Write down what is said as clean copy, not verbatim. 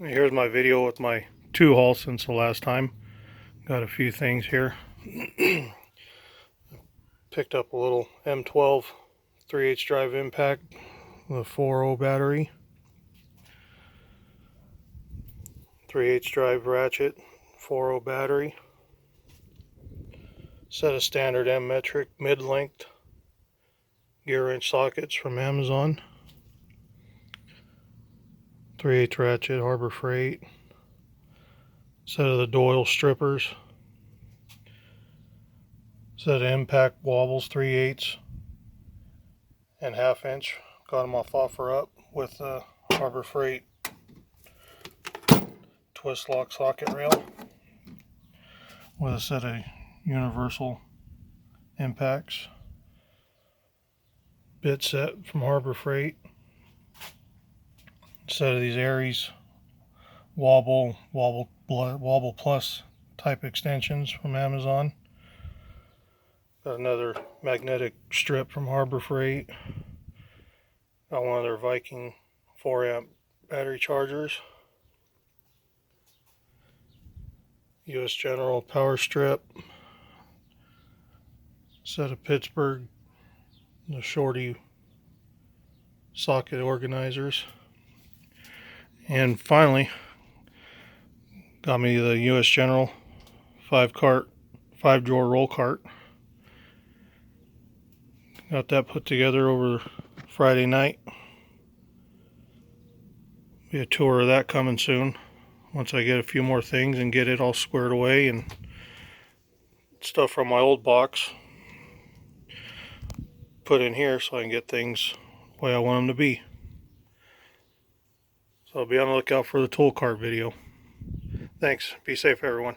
Here's my video with my 2-haul since the last time. Got a few things here. Picked up a little M12 3/8 drive impact with a 4.0 battery. 3/8 drive ratchet, 4.0 battery. Set of standard M metric mid-length Gearwrench sockets from Amazon. 3/8 ratchet, Harbor Freight. Set of the Doyle strippers. Set of impact wobbles, 3/8 and 1/2 inch. Got them off OfferUp with the Harbor Freight twist lock socket rail with a set of universal impacts. Bit set from Harbor Freight. Set of these Aries wobble plus type extensions from Amazon. Got another magnetic strip from Harbor Freight. Got one of their Viking 4-amp battery chargers. US General power strip. Set of Pittsburgh, the shorty socket organizers. And finally, got me the US General 5-drawer roll cart. Got that put together over Friday night. Be a tour of that coming soon once I get a few more things and get it all squared away and stuff from my old box put in here so I can get things the way I want them to be. So be on the lookout for the tool cart video. Thanks. Be safe, everyone.